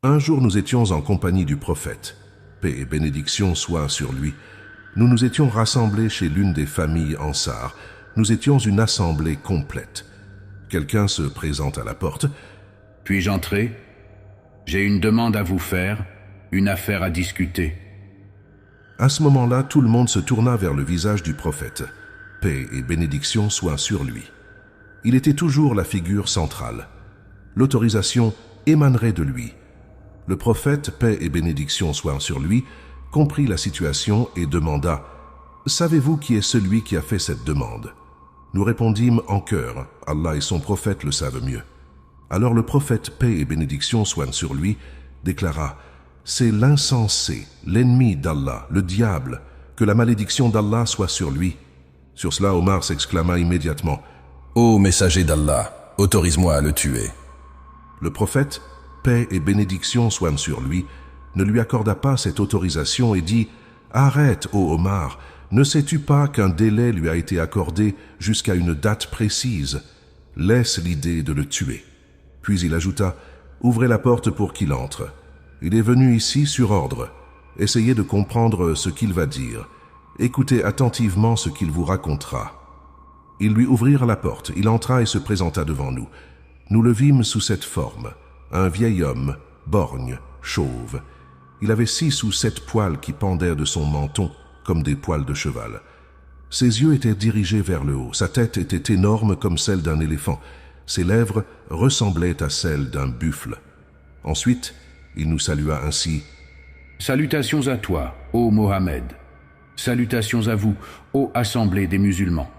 Un jour nous étions en compagnie du prophète, paix et bénédiction soient sur lui. Nous nous étions rassemblés chez l'une des familles Ansar. Nous étions une assemblée complète. Quelqu'un se présente à la porte. « Puis-je entrer? J'ai une demande à vous faire, une affaire à discuter. » À ce moment-là, tout le monde se tourna vers le visage du prophète. Paix et bénédiction soient sur lui. Il était toujours la figure centrale. L'autorisation émanerait de lui. Le prophète, paix et bénédiction soient sur lui, comprit la situation et demanda « Savez-vous qui est celui qui a fait cette demande ?» Nous répondîmes en chœur « Allah et son prophète le savent mieux. » Alors le prophète, paix et bénédiction soient sur lui, déclara « C'est l'insensé, l'ennemi d'Allah, le diable, que la malédiction d'Allah soit sur lui. » Sur cela, Omar s'exclama immédiatement « Ô messager d'Allah, autorise-moi à le tuer. » Le prophète, paix et bénédiction soient sur lui, ne lui accorda pas cette autorisation et dit « Arrête, ô Omar, ne sais-tu pas qu'un délai lui a été accordé jusqu'à une date précise? Laisse l'idée de le tuer. » Puis il ajouta « Ouvrez la porte pour qu'il entre. Il est venu ici sur ordre. Essayez de comprendre ce qu'il va dire. Écoutez attentivement ce qu'il vous racontera. » Ils lui ouvrirent la porte. Il entra et se présenta devant nous. Nous le vîmes sous cette forme. Un vieil homme, borgne, chauve. Il avait 6 ou 7 poils qui pendaient de son menton comme des poils de cheval. Ses yeux étaient dirigés vers le haut. Sa tête était énorme comme celle d'un éléphant. Ses lèvres ressemblaient à celles d'un buffle. Ensuite, il nous salua ainsi. « Salutations à toi, ô Mohammed. Salutations à vous, ô assemblée des musulmans. »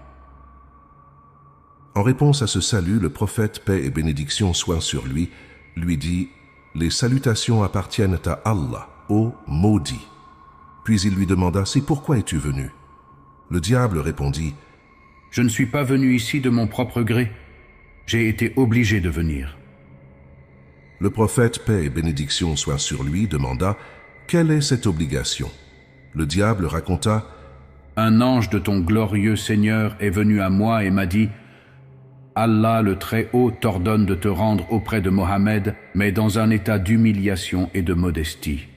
En réponse à ce salut, le prophète, paix et bénédiction soient sur lui, lui dit « Les salutations appartiennent à Allah, ô maudit. » Puis il lui demanda « C'est pourquoi es-tu venu ?» Le diable répondit « Je ne suis pas venu ici de mon propre gré. J'ai été obligé de venir. » Le prophète, paix et bénédiction soient sur lui, demanda « Quelle est cette obligation ?» Le diable raconta « Un ange de ton glorieux Seigneur est venu à moi et m'a dit « Allah le Très-Haut t'ordonne de te rendre auprès de Mohammed, mais dans un état d'humiliation et de modestie.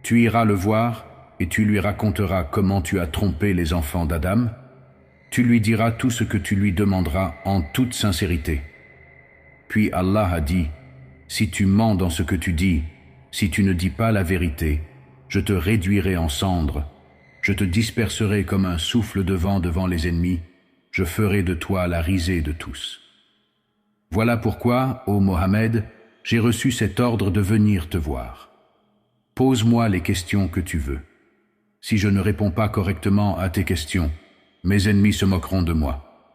Tu iras le voir et tu lui raconteras comment tu as trompé les enfants d'Adam. Tu lui diras tout ce que tu lui demanderas en toute sincérité. Puis Allah a dit, si tu mens dans ce que tu dis, si tu ne dis pas la vérité, je te réduirai en cendres, je te disperserai comme un souffle de vent devant les ennemis, je ferai de toi la risée de tous. Voilà pourquoi, ô Mohammed, j'ai reçu cet ordre de venir te voir. Pose-moi les questions que tu veux. Si je ne réponds pas correctement à tes questions, mes ennemis se moqueront de moi.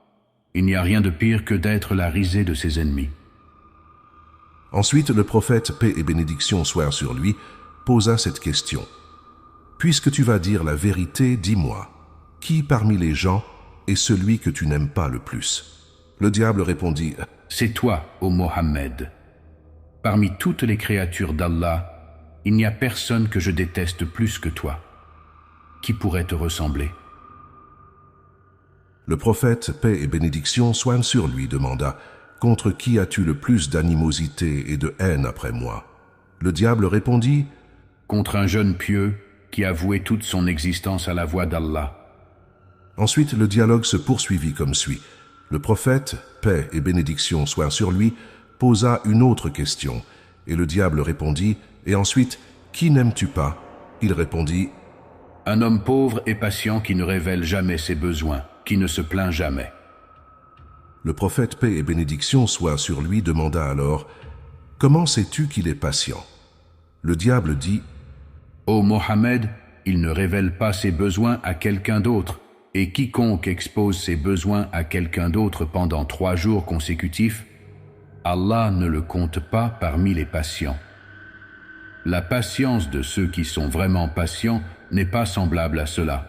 Il n'y a rien de pire que d'être la risée de ses ennemis. » Ensuite, le prophète, paix et bénédiction soient sur lui, posa cette question. « Puisque tu vas dire la vérité, dis-moi, qui parmi les gens est celui que tu n'aimes pas le plus ?» Le diable répondit « C'est toi, ô Mohammed. Parmi toutes les créatures d'Allah, il n'y a personne que je déteste plus que toi. Qui pourrait te ressembler ?» Le prophète, paix et bénédiction soient sur lui, demanda « Contre qui as-tu le plus d'animosité et de haine après moi ?» Le diable répondit « Contre un jeune pieux qui a voué toute son existence à la voie d'Allah. » Ensuite, le dialogue se poursuivit comme suit. Le prophète, paix et bénédiction soient sur lui, posa une autre question, et le diable répondit, et ensuite, « Qui n'aimes-tu pas ?» Il répondit, « Un homme pauvre et patient qui ne révèle jamais ses besoins, qui ne se plaint jamais. » Le prophète, paix et bénédiction soient sur lui, demanda alors, « Comment sais-tu qu'il est patient ?» Le diable dit, « Ô Mohammed, il ne révèle pas ses besoins à quelqu'un d'autre, et quiconque expose ses besoins à quelqu'un d'autre pendant 3 jours consécutifs, Allah ne le compte pas parmi les patients. La patience de ceux qui sont vraiment patients n'est pas semblable à cela.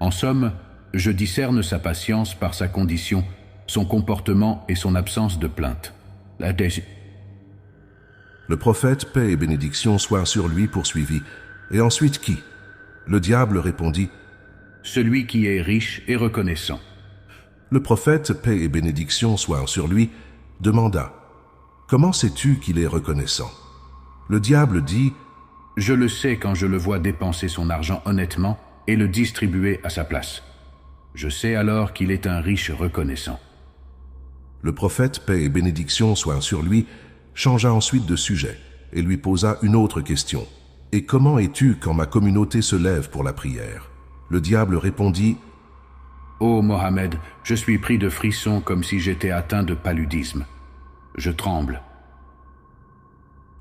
En somme, je discerne sa patience par sa condition, son comportement et son absence de plainte. » Le prophète, paix et bénédiction soient sur lui, poursuivit. « Et ensuite qui ?» Le diable répondit, « Celui qui est riche et reconnaissant. » Le prophète, paix et bénédiction soient sur lui, demanda, « Comment sais-tu qu'il est reconnaissant ?» Le diable dit « Je le sais quand je le vois dépenser son argent honnêtement et le distribuer à sa place. Je sais alors qu'il est un riche reconnaissant. » Le prophète, paix et bénédiction soient sur lui, changea ensuite de sujet et lui posa une autre question. « Et comment es-tu quand ma communauté se lève pour la prière ?» Le diable répondit « Ô Mohammed, je suis pris de frissons comme si j'étais atteint de paludisme. Je tremble. »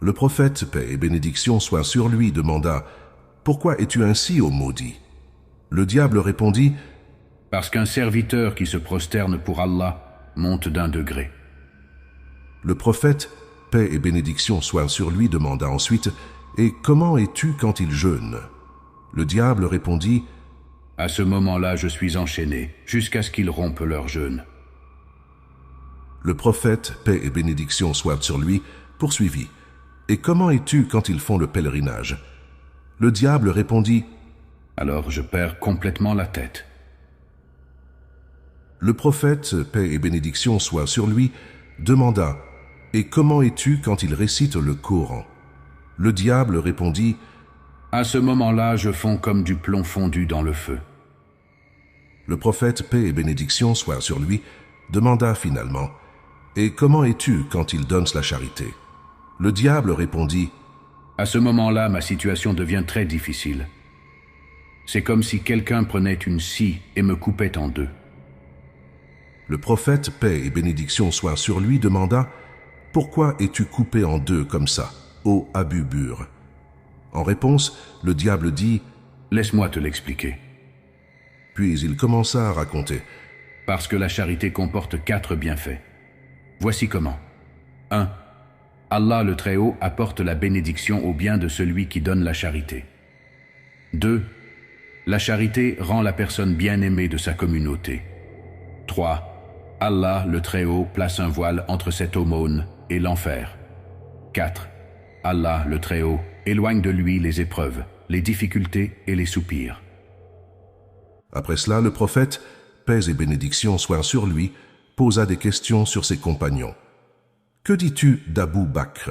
Le prophète, paix et bénédiction soient sur lui, demanda « Pourquoi es-tu ainsi, ô maudit ?» Le diable répondit « Parce qu'un serviteur qui se prosterne pour Allah monte d'un degré. » Le prophète, paix et bénédiction soient sur lui, demanda ensuite « Et comment es-tu quand il jeûne ?» Le diable répondit « À ce moment-là, je suis enchaîné, jusqu'à ce qu'ils rompent leur jeûne. » Le prophète, paix et bénédiction soient sur lui, poursuivit « Et comment es-tu quand ils font le pèlerinage ?» Le diable répondit « Alors je perds complètement la tête. » Le prophète, paix et bénédiction soient sur lui, demanda « Et comment es-tu quand ils récitent le Coran ?» Le diable répondit « À ce moment-là, je fonds comme du plomb fondu dans le feu. » Le prophète, paix et bénédiction soient sur lui, demanda finalement « Et comment es-tu quand ils donnent la charité ?» Le diable répondit « À ce moment-là, ma situation devient très difficile. C'est comme si quelqu'un prenait une scie et me coupait en deux. » Le prophète, paix et bénédiction soient sur lui, demanda « Pourquoi es-tu coupé en deux comme ça, ô Abu Bur ?» En réponse, le diable dit « Laisse-moi te l'expliquer. » Puis il commença à raconter « Parce que la charité comporte 4 bienfaits. Voici comment. 1. Allah le Très-Haut apporte la bénédiction au bien de celui qui donne la charité. 2. La charité rend la personne bien-aimée de sa communauté. 3. Allah le Très-Haut place un voile entre cette aumône et l'enfer. 4. Allah le Très-Haut éloigne de lui les épreuves, les difficultés et les soupirs. Après cela, le prophète, paix et bénédiction soient sur lui, posa des questions sur ses compagnons. « Que dis-tu d'Abu Bakr ?»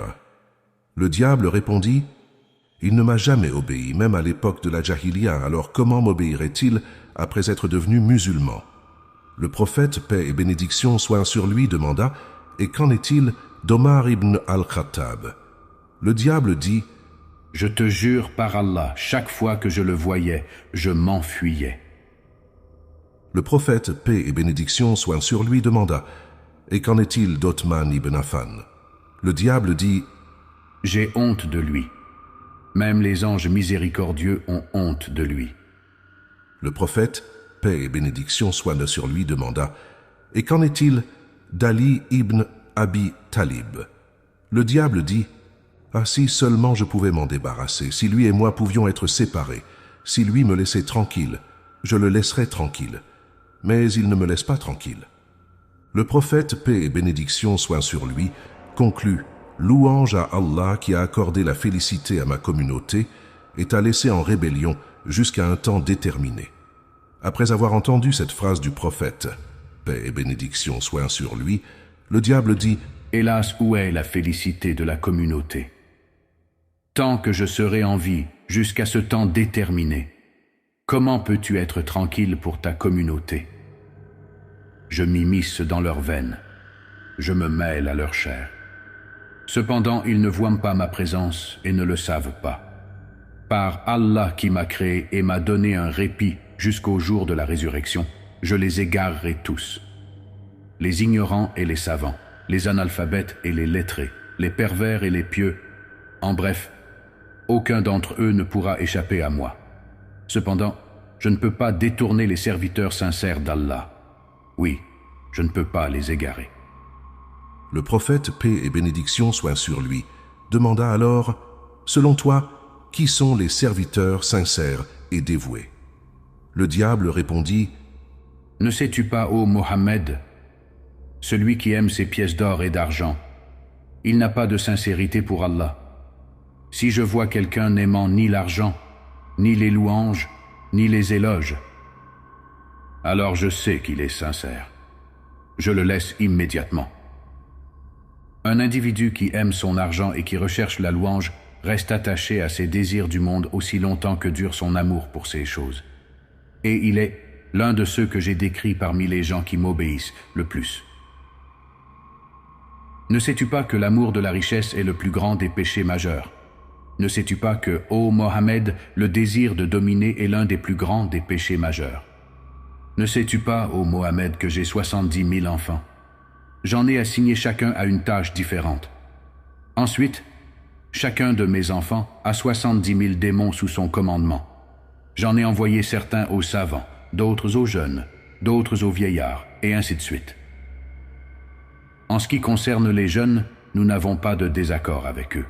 Le diable répondit « Il ne m'a jamais obéi, même à l'époque de la Jahiliya, alors comment m'obéirait-il après être devenu musulman ?» Le prophète, paix et bénédiction soient sur lui, demanda « Et qu'en est-il d'Omar ibn al-Khattab ?» Le diable dit « Je te jure par Allah, chaque fois que je le voyais, je m'enfuyais. » Le prophète, paix et bénédiction soient sur lui, demanda « Et qu'en est-il d'Othman ibn Affan ?» Le diable dit « J'ai honte de lui. Même les anges miséricordieux ont honte de lui. » Le prophète, paix et bénédiction soient sur lui, demanda « Et qu'en est-il d'Ali ibn Abi Talib ?» Le diable dit « Ah, si seulement je pouvais m'en débarrasser, si lui et moi pouvions être séparés, si lui me laissait tranquille, je le laisserais tranquille. Mais il ne me laisse pas tranquille. » Le prophète, paix et bénédiction soient sur lui, conclut « Louange à Allah qui a accordé la félicité à ma communauté et t'a laissé en rébellion jusqu'à un temps déterminé. » Après avoir entendu cette phrase du prophète, paix et bénédiction soient sur lui, le diable dit « Hélas, où est la félicité de la communauté? Tant que je serai en vie, jusqu'à ce temps déterminé, comment peux-tu être tranquille pour ta communauté? Je m'immisce dans leurs veines, je me mêle à leur chair. Cependant, ils ne voient pas ma présence et ne le savent pas. Par Allah qui m'a créé et m'a donné un répit jusqu'au jour de la résurrection, je les égarerai tous. Les ignorants et les savants, les analphabètes et les lettrés, les pervers et les pieux, en bref, aucun d'entre eux ne pourra échapper à moi. Cependant, je ne peux pas détourner les serviteurs sincères d'Allah. Oui, je ne peux pas les égarer. » Le prophète, paix et bénédiction soient sur lui, demanda alors « Selon toi, qui sont les serviteurs sincères et dévoués ?» Le diable répondit « Ne sais-tu pas, ô Mohammed, celui qui aime ses pièces d'or et d'argent, il n'a pas de sincérité pour Allah. Si je vois quelqu'un n'aimant ni l'argent, ni les louanges, ni les éloges, alors je sais qu'il est sincère. Je le laisse immédiatement. Un individu qui aime son argent et qui recherche la louange reste attaché à ses désirs du monde aussi longtemps que dure son amour pour ces choses. Et il est l'un de ceux que j'ai décrits parmi les gens qui m'obéissent le plus. Ne sais-tu pas que l'amour de la richesse est le plus grand des péchés majeurs? Ne sais-tu pas que, ô Mohammed, le désir de dominer est l'un des plus grands des péchés majeurs? Ne sais-tu pas, ô Mohammed, que j'ai 70 000 enfants? J'en ai assigné chacun à une tâche différente. Ensuite, chacun de mes enfants a 70 000 démons sous son commandement. J'en ai envoyé certains aux savants, d'autres aux jeunes, d'autres aux vieillards, et ainsi de suite. En ce qui concerne les jeunes, nous n'avons pas de désaccord avec eux.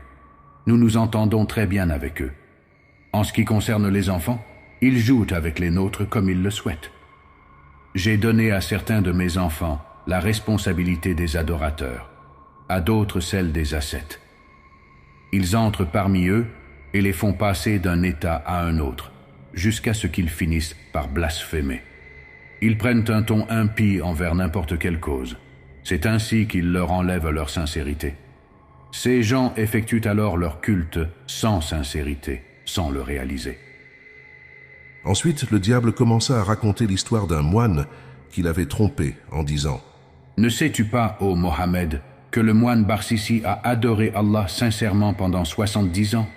Nous nous entendons très bien avec eux. En ce qui concerne les enfants, ils jouent avec les nôtres comme ils le souhaitent. J'ai donné à certains de mes enfants la responsabilité des adorateurs, à d'autres celle des ascètes. Ils entrent parmi eux et les font passer d'un état à un autre, jusqu'à ce qu'ils finissent par blasphémer. Ils prennent un ton impie envers n'importe quelle cause. C'est ainsi qu'ils leur enlèvent leur sincérité. Ces gens effectuent alors leur culte sans sincérité, sans le réaliser. Ensuite, le diable commença à raconter l'histoire d'un moine qu'il avait trompé en disant « Ne sais-tu pas, ô Mohammed, que le moine Barsisi a adoré Allah sincèrement pendant 70 ans?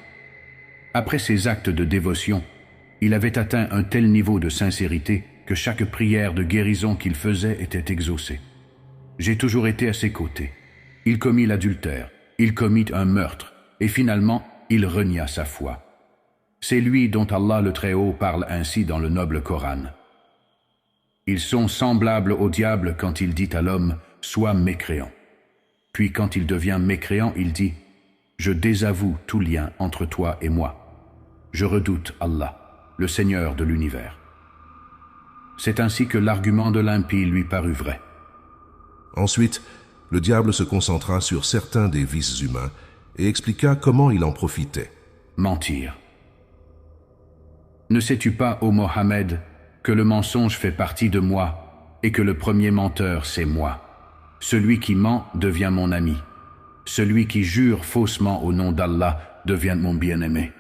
Après ses actes de dévotion, il avait atteint un tel niveau de sincérité que chaque prière de guérison qu'il faisait était exaucée. J'ai toujours été à ses côtés. Il commit l'adultère, il commit un meurtre, et finalement, il renia sa foi. C'est lui dont Allah le Très-Haut parle ainsi dans le noble Coran. Ils sont semblables au diable quand il dit à l'homme « Sois mécréant ». Puis quand il devient mécréant, il dit « Je désavoue tout lien entre toi et moi. Je redoute Allah, le Seigneur de l'univers. » C'est ainsi que l'argument de l'impie lui parut vrai. Ensuite, le diable se concentra sur certains des vices humains et expliqua comment il en profitait. Mentir. Ne sais-tu pas, ô Mohammed, que le mensonge fait partie de moi et que le premier menteur, c'est moi. Celui qui ment devient mon ami. Celui qui jure faussement au nom d'Allah devient mon bien-aimé.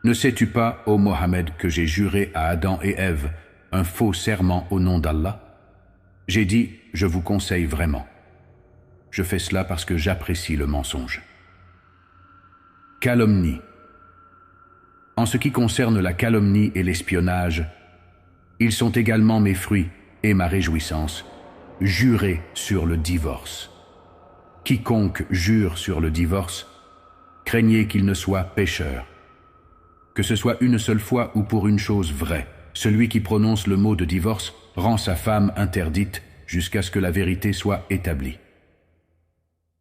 Ne sais-tu pas, ô Mohammed, que j'ai juré à Adam et Ève un faux serment au nom d'Allah? J'ai dit, je vous conseille vraiment. Je fais cela parce que j'apprécie le mensonge. Calomnie. En ce qui concerne la calomnie et l'espionnage, ils sont également mes fruits et ma réjouissance. Jurer sur le divorce. Quiconque jure sur le divorce, craignez qu'il ne soit pécheur. Que ce soit une seule fois ou pour une chose vraie, celui qui prononce le mot de divorce rend sa femme interdite jusqu'à ce que la vérité soit établie.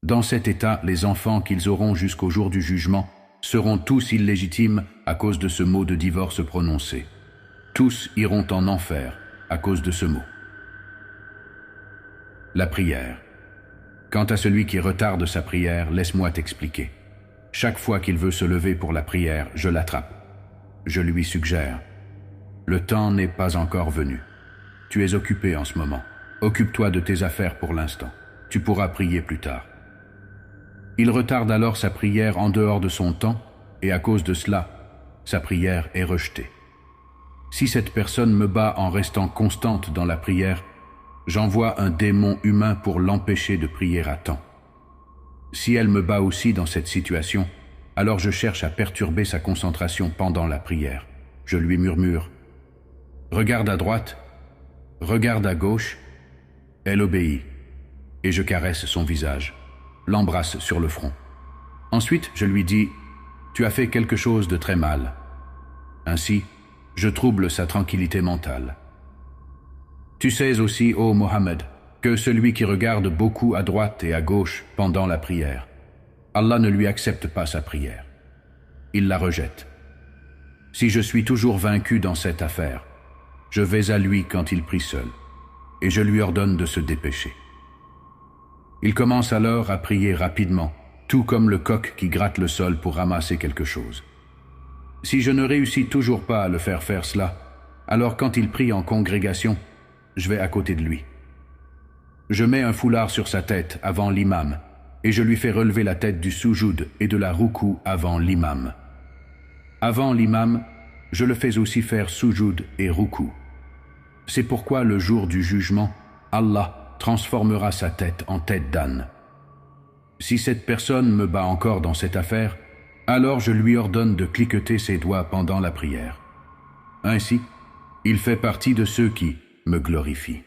Dans cet état, les enfants qu'ils auront jusqu'au jour du jugement seront tous illégitimes à cause de ce mot de divorce prononcé. Tous iront en enfer à cause de ce mot. La prière. Quant à celui qui retarde sa prière, laisse-moi t'expliquer. Chaque fois qu'il veut se lever pour la prière, je l'attrape. Je lui suggère. Le temps n'est pas encore venu. Tu es occupé en ce moment. Occupe-toi de tes affaires pour l'instant. Tu pourras prier plus tard. Il retarde alors sa prière en dehors de son temps, et à cause de cela, sa prière est rejetée. Si cette personne me bat en restant constante dans la prière, j'envoie un démon humain pour l'empêcher de prier à temps. Si elle me bat aussi dans cette situation, alors je cherche à perturber sa concentration pendant la prière. Je lui murmure « Regarde à droite, regarde à gauche ». Elle obéit, et je caresse son visage, l'embrasse sur le front. Ensuite, je lui dis « Tu as fait quelque chose de très mal ». Ainsi, je trouble sa tranquillité mentale. Tu sais aussi, ô Mohammed, que celui qui regarde beaucoup à droite et à gauche pendant la prière, Allah ne lui accepte pas sa prière. Il la rejette. Si je suis toujours vaincu dans cette affaire, je vais à lui quand il prie seul, et je lui ordonne de se dépêcher. Il commence alors à prier rapidement, tout comme le coq qui gratte le sol pour ramasser quelque chose. Si je ne réussis toujours pas à le faire faire cela, alors quand il prie en congrégation, je vais à côté de lui. Je mets un foulard sur sa tête avant l'imam, et je lui fais relever la tête du soujoud et de la roukou avant l'imam. Avant l'imam, je le fais aussi faire soujoud et roukou. C'est pourquoi le jour du jugement, Allah transformera sa tête en tête d'âne. Si cette personne me bat encore dans cette affaire, alors je lui ordonne de cliqueter ses doigts pendant la prière. Ainsi, il fait partie de ceux qui me glorifient.